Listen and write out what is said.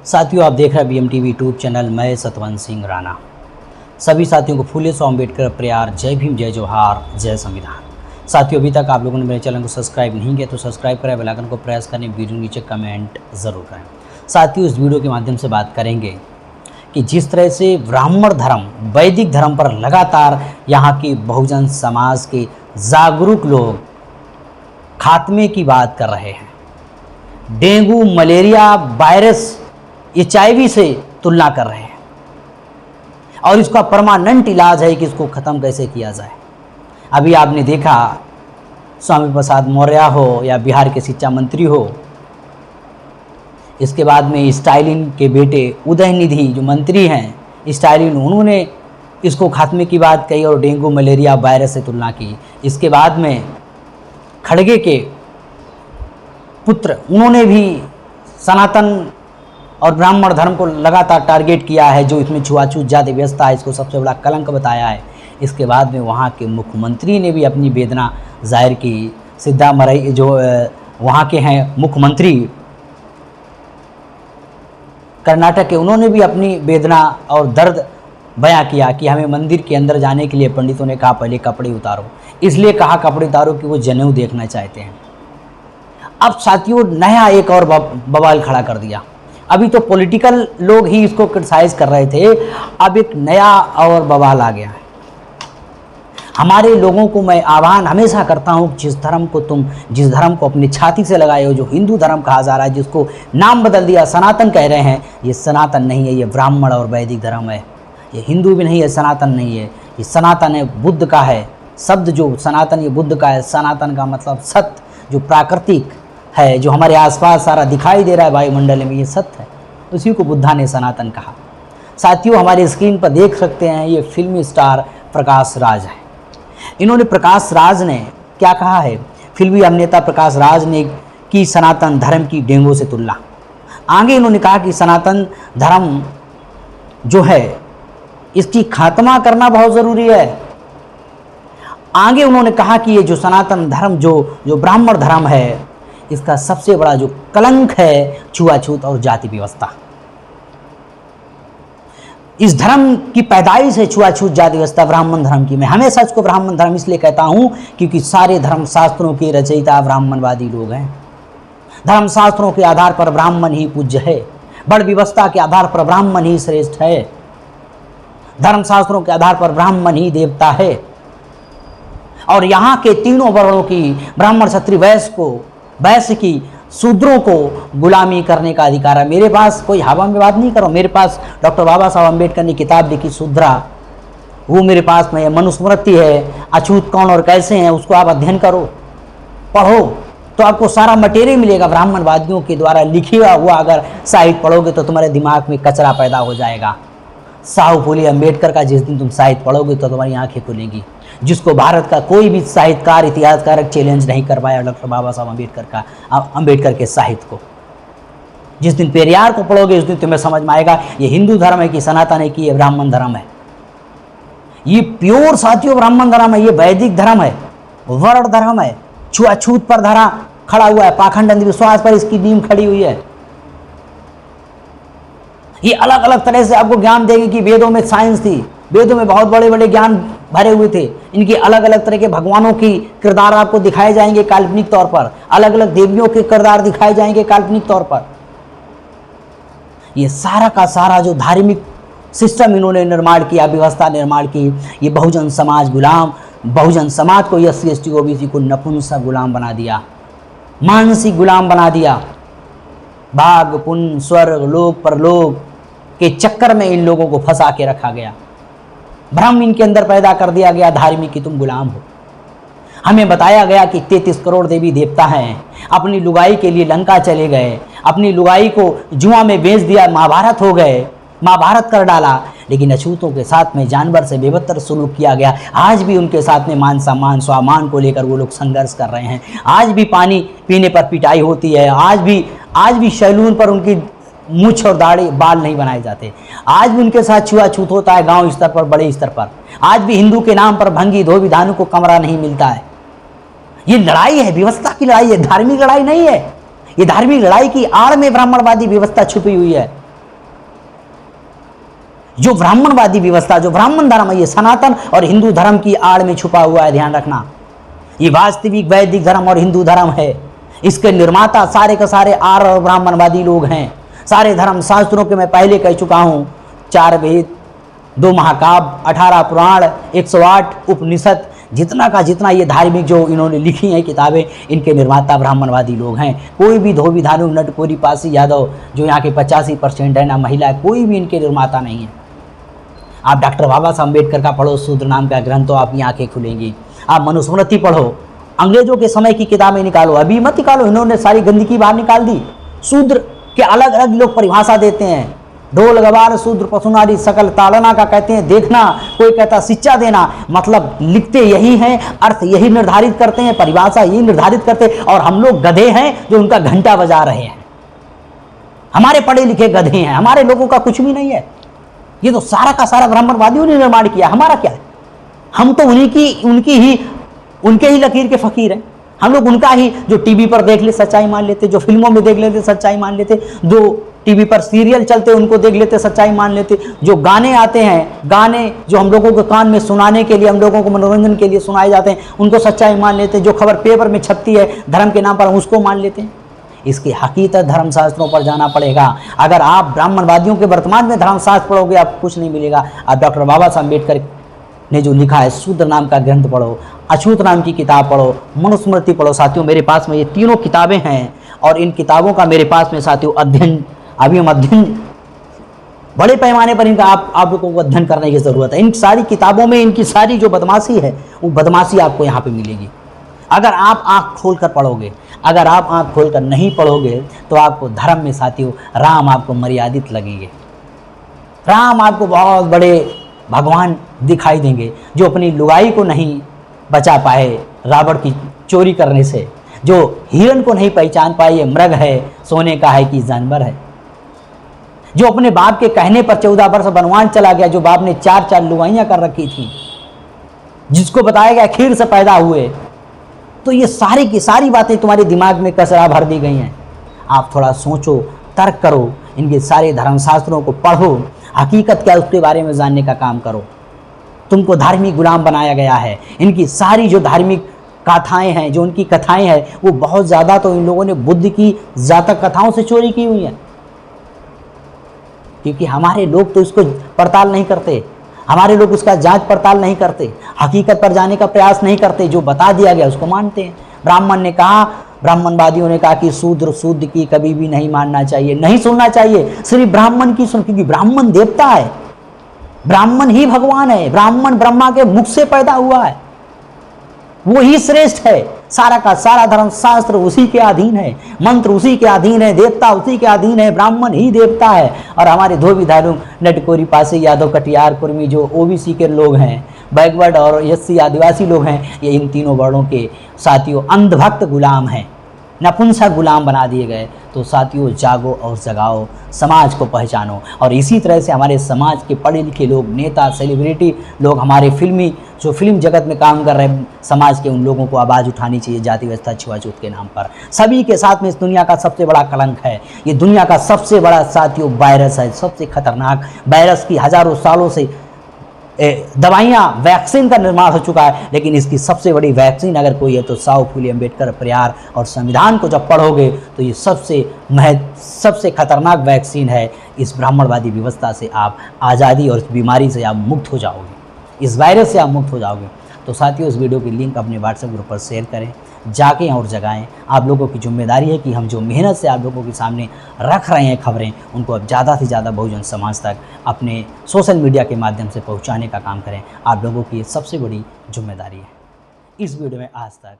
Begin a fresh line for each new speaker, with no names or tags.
साथियों, आप देख रहे हैं BMTV यूट्यूब चैनल। मैं सतवंत सिंह राणा। सभी साथियों को फूले सो अम्बेडकर प्यार। जय भीम, जय जोहार, जय संविधान। साथियों, अभी तक आप लोगों ने मेरे चैनल को सब्सक्राइब नहीं किया तो सब्सक्राइब करें, बेल आइकन को प्रेस करें, वीडियो नीचे कमेंट ज़रूर करें। साथियों, इस वीडियो के माध्यम से बात करेंगे कि जिस तरह से ब्राह्मण धर्म, वैदिक धर्म पर लगातार यहाँ के बहुजन समाज के जागरूक लोग खात्मे की बात कर रहे हैं। डेंगू, मलेरिया, वायरस, HIV से तुलना कर रहे हैं और इसका परमानेंट इलाज है कि इसको ख़त्म कैसे किया जाए। अभी आपने देखा, स्वामी प्रसाद मौर्य हो या बिहार के शिक्षा मंत्री हो, इसके बाद में स्टालिन के बेटे उदयनिधि जो मंत्री हैं स्टालिन, उन्होंने इसको खात्मे की बात कही और डेंगू, मलेरिया, वायरस से तुलना की। इसके बाद में खड़गे के पुत्र, उन्होंने भी सनातन और ब्राह्मण धर्म को लगातार टारगेट किया है, जो इसमें छुआछूत, जाति व्यवस्था है, इसको सबसे बड़ा कलंक बताया है। इसके बाद में वहाँ के मुख्यमंत्री ने भी अपनी वेदना जाहिर की। सिद्धामरई जो वहाँ के हैं मुख्यमंत्री कर्नाटक के, उन्होंने भी अपनी वेदना और दर्द बयां किया कि हमें मंदिर के अंदर जाने के लिए पंडितों ने कहा पहले कपड़े उतारो। इसलिए कहा कपड़े उतारो कि वो जनेऊ देखना चाहते हैं। अब साथियों, नया एक और बवाल खड़ा कर दिया। अभी तो पॉलिटिकल लोग ही इसको क्रिटिसाइज कर रहे थे, अब एक नया और बवाल आ गया है। हमारे लोगों को मैं आह्वान हमेशा करता हूँ, जिस धर्म को अपनी छाती से लगाए हो, जो हिंदू धर्म कहा जा रहा है, जिसको नाम बदल दिया सनातन कह रहे हैं, ये सनातन नहीं है, ये ब्राह्मण और वैदिक धर्म है। ये हिंदू भी नहीं है, सनातन नहीं है, ये सनातन है, बुद्ध का है। शब्द जो सनातन, ये बुद्ध का है। सनातन का मतलब सत्य, जो प्राकृतिक है, जो हमारे आसपास सारा दिखाई दे रहा है वायुमंडल में, ये सत्य है। उसी को बुद्धा ने सनातन कहा। साथियों, हमारे स्क्रीन पर देख सकते हैं, ये फिल्मी स्टार प्रकाश राज है। इन्होंने, प्रकाश राज ने क्या कहा है? फिल्मी अभिनेता प्रकाश राज ने की सनातन धर्म की डेंगू से तुलना। आगे इन्होंने कहा कि सनातन धर्म जो है, इसकी खात्मा करना बहुत ज़रूरी है। आगे उन्होंने कहा कि ये जो सनातन धर्म, जो ब्राह्मण धर्म है, इसका सबसे बड़ा जो कलंक है छुआछूत और जाति व्यवस्था। इस धर्म की पैदाइश है छुआछूत, जाति व्यवस्था, ब्राह्मण धर्म की। मैं हमेशा इसको ब्राह्मण धर्म इसलिए कहता हूं क्योंकि सारे धर्म शास्त्रों के रचयिता ब्राह्मणवादी लोग हैं। धर्म शास्त्रों के आधार पर ब्राह्मण ही पूज्य है, वर्ण व्यवस्था के आधार पर ब्राह्मण ही श्रेष्ठ है, धर्म शास्त्रों के आधार पर ब्राह्मण ही देवता है। और यहाँ के तीनों वर्णों की, ब्राह्मण, क्षत्रिय, वैश्य की, शूद्रों को गुलामी करने का अधिकार है। मेरे पास कोई हवा में बात नहीं करो, मेरे पास डॉक्टर बाबा साहब अम्बेडकर ने किताब लिखी शूद्रा, वो मेरे पास में मनुस्मृति है। अछूत कौन और कैसे हैं उसको आप अध्ययन करो, पढ़ो, तो आपको सारा मटेरियल मिलेगा। ब्राह्मणवादियों के द्वारा लिखा हुआ अगर साहित्य पढ़ोगे तो तुम्हारे दिमाग में कचरा पैदा हो जाएगा। साहू फूले अम्बेडकर का जिस दिन तुम साहित्य पढ़ोगे तो तुम्हारी आंखें खुलेंगी, जिसको भारत का कोई भी साहित्यकार, इतिहासकार चैलेंज नहीं कर पाया डॉक्टर बाबा साहब अम्बेडकर के साहित्य को। जिस दिन पेरियार को पढ़ोगे उस दिन तुम्हें समझ में आएगा ये हिंदू धर्म है कि सनातन है कि ये ब्राह्मण धर्म है। ये प्योर साथियों ब्राह्मण धर्म है, ये वैदिक धर्म है, वर्ण धर्म है। छुआछूत पर धरा खड़ा हुआ है, पाखंड अंधविश्वास पर इसकी नींव खड़ी हुई है। ये अलग अलग तरह से आपको ज्ञान देगी कि वेदों में साइंस थी, वेदों में बहुत बड़े बड़े ज्ञान भरे हुए थे। इनकी अलग अलग तरह के भगवानों की किरदार आपको दिखाए जाएंगे काल्पनिक तौर पर, अलग अलग देवियों के किरदार दिखाए जाएंगे काल्पनिक तौर पर। ये सारा का सारा जो धार्मिक सिस्टम इन्होंने निर्माण किया, व्यवस्था निर्माण की, ये बहुजन समाज गुलाम, बहुजन समाज को, SC ST OBC को नपुंसक गुलाम बना दिया, मानसिक गुलाम बना दिया। भाग, पुण्य, स्वर्ग, लोक, परलोक के चक्कर में इन लोगों को फंसा के रखा गया। भ्रम इनके अंदर पैदा कर दिया गया, धार्मिक कि तुम गुलाम हो। हमें बताया गया कि 33 करोड़ देवी देवता हैं, अपनी लुगाई के लिए लंका चले गए, अपनी लुगाई को जुआ में बेच दिया, महाभारत हो गए, महाभारत कर डाला। लेकिन अछूतों के साथ में जानवर से बेबत्तर सुलूक किया गया। आज भी उनके साथ में मान सम्मान, स्वामान को लेकर वो लोग संघर्ष कर रहे हैं। आज भी पानी पीने पर पिटाई होती है, आज भी सैलून पर उनकी मूछ और दाढ़ी बाल नहीं बनाए जाते। आज भी उनके साथ छुआछूत होता है, गांव स्तर पर, बड़े स्तर पर। आज भी हिंदू के नाम पर भंगी धोबी धानु को कमरा नहीं मिलता है। ये लड़ाई है, व्यवस्था की लड़ाई है, धार्मिक लड़ाई नहीं है। ये धार्मिक लड़ाई की आड़ में ब्राह्मणवादी व्यवस्था छुपी हुई है। जो ब्राह्मणवादी व्यवस्था, जो ब्राह्मण धर्म है, ये सनातन और हिंदू धर्म की आड़ में छुपा हुआ है, ध्यान रखना। ये वास्तविक वैदिक धर्म और हिंदू धर्म है। इसके निर्माता सारे के सारे आर्य और ब्राह्मणवादी लोग हैं। सारे धर्म शास्त्रों के मैं पहले कह चुका हूँ, 4 वेद, 2 महाकाव्य, 18 पुराण, 108 उपनिषद, जितना का जितना ये धार्मिक जो इन्होंने लिखी हैं किताबें, इनके निर्माता ब्राह्मणवादी लोग हैं। कोई भी धोबी धानु नटकोरी पासी यादव जो यहाँ के 85% है ना महिला है, कोई भी इनके निर्माता नहीं है। आप डॉक्टर बाबा साहब अम्बेडकर का पढ़ो, शूद्र नाम का ग्रंथ, तो आपकी आंखें खुलेंगी। आप मनुस्मृति पढ़ो, अंग्रेजों के समय की किताबें निकालो, अभी मत निकालो, इन्होंने सारी गंदगी बाहर निकाल दी। शूद्र के अलग अलग लोग परिभाषा देते हैं, ढोल गवार शूद्र पशुनारी सकल ताड़ना का कहते हैं देखना, कोई कहता शिक्षा देना। मतलब लिखते यही हैं, अर्थ यही निर्धारित करते हैं, परिभाषा यही निर्धारित करते हैं, और हम लोग गधे हैं जो उनका घंटा बजा रहे हैं। हमारे पढ़े लिखे गधे हैं, हमारे लोगों का कुछ भी नहीं है। ये तो सारा का सारा ब्राह्मणवादियों ने निर्माण किया, हमारा क्या है? हम तो उनके ही लकीर के फकीर हैं। हम लोग उनका ही, जो टीवी पर देख ले सच्चाई मान लेते, जो फिल्मों में देख लेते सच्चाई मान लेते, जो टीवी पर सीरियल चलते उनको देख लेते सच्चाई मान लेते, जो गाने आते हैं, गाने जो हम लोगों के कान में सुनाने के लिए, हम लोगों को मनोरंजन के लिए सुनाए जाते हैं, उनको सच्चाई मान लेते, जो खबर पेपर में छपती है धर्म के नाम पर उसको मान लेते हैं। इसकी हकीकत धर्मशास्त्रों पर जाना पड़ेगा। अगर आप ब्राह्मणवादियों के वर्तमान में धर्मशास्त्र पढ़ोगे आपको कुछ नहीं मिलेगा। आप डॉक्टर बाबा साहब अम्बेडकर ने जो लिखा है शूद्र नाम का ग्रंथ पढ़ो, अछूत नाम की किताब पढ़ो, मनुस्मृति पढ़ो। साथियों मेरे पास में ये तीनों किताबें हैं और इन किताबों का मेरे पास में साथियों अध्ययन, अभी हम अध्ययन बड़े पैमाने पर इनका आप लोगों को अध्ययन करने की ज़रूरत है। इन सारी किताबों में इनकी सारी जो बदमाशी है वो बदमाशी आपको यहाँ पे मिलेगी। अगर आप आँख खोल कर पढ़ोगे, अगर आप आँख खोल कर नहीं पढ़ोगे तो आपको धर्म में साथियों राम आपको मर्यादित लगेंगे। राम आपको बहुत बड़े भगवान दिखाई देंगे, जो अपनी लुगाई को नहीं बचा पाए रावण की चोरी करने से, जो हिरण को नहीं पहचान पाए ये मृग है, सोने का है कि जानवर है, जो अपने बाप के कहने पर 14 वर्ष वनवास चला गया, जो बाप ने 4 लुगाइयाँ कर रखी थी, जिसको बताया गया खीर से पैदा हुए। तो ये सारी की सारी बातें तुम्हारे दिमाग में कसरा भर दी गई हैं। आप थोड़ा सोचो, तर्क करो, इनके सारे धर्मशास्त्रों को पढ़ो, हकीकत क्या है उसके बारे में जानने का काम करो। तुमको धार्मिक गुलाम बनाया गया है। इनकी सारी जो धार्मिक कथाएं हैं, जो उनकी कथाएं हैं, वो बहुत ज़्यादा तो इन लोगों ने बुद्ध की जातक कथाओं से चोरी की हुई है, क्योंकि हमारे लोग तो इसको पड़ताल नहीं करते, हमारे लोग उसका जांच पड़ताल नहीं करते, हकीकत पर जाने का प्रयास नहीं करते, जो बता दिया गया उसको मानते हैं। ब्राह्मण ने कहा, ब्राह्मणवादियों ने कहा कि शूद्र की कभी भी नहीं मानना चाहिए, नहीं सुनना चाहिए, सिर्फ ब्राह्मण की सुन, क्योंकि ब्राह्मण देवता है, ब्राह्मण ही भगवान है, ब्राह्मण ब्रह्मा के मुख से पैदा हुआ है, वो ही श्रेष्ठ है। सारा का सारा धर्मशास्त्र उसी के अधीन है, मंत्र उसी के अधीन है, देवता उसी के अधीन है, ब्राह्मण ही देवता है। और हमारे धोबी धारू नटकोरी पासी यादव कटियार कुर्मी जो ओबीसी के लोग हैं, बैकवर्ड और एससी आदिवासी लोग हैं, ये इन तीनों वर्णों के साथियों अंधभक्त गुलाम हैं, नपुंसक गुलाम बना दिए गए। तो साथियों जागो और जगाओ, समाज को पहचानो। और इसी तरह से हमारे समाज के पढ़े लिखे लोग, नेता, सेलिब्रिटी लोग, हमारे जो फिल्म जगत में काम कर रहे हैं, समाज के उन लोगों को आवाज़ उठानी चाहिए जाति व्यवस्था छुआछूत के नाम पर। सभी के साथ में इस दुनिया का सबसे बड़ा कलंक है, ये दुनिया का सबसे बड़ा साथियों वायरस है, सबसे खतरनाक वायरस की हज़ारों सालों से दवाइयाँ, वैक्सीन का निर्माण हो चुका है, लेकिन इसकी सबसे बड़ी वैक्सीन अगर कोई है तो साहु फूले अम्बेडकर प्यार और संविधान को जब पढ़ोगे तो ये सबसे खतरनाक वैक्सीन है। इस ब्राह्मणवादी व्यवस्था से आप आज़ादी और इस बीमारी से आप मुक्त हो जाओगे, इस वायरस से आप मुक्त हो जाओगे। तो साथियों इस वीडियो की लिंक अपने व्हाट्सएप ग्रुप पर शेयर करें, जागें और जगाएं। आप लोगों की जिम्मेदारी है कि हम जो मेहनत से आप लोगों के सामने रख रहे हैं खबरें, उनको अब ज़्यादा से ज़्यादा बहुजन समाज तक अपने सोशल मीडिया के माध्यम से पहुंचाने का काम करें। आप लोगों की सबसे बड़ी जिम्मेदारी है। इस वीडियो में आज तक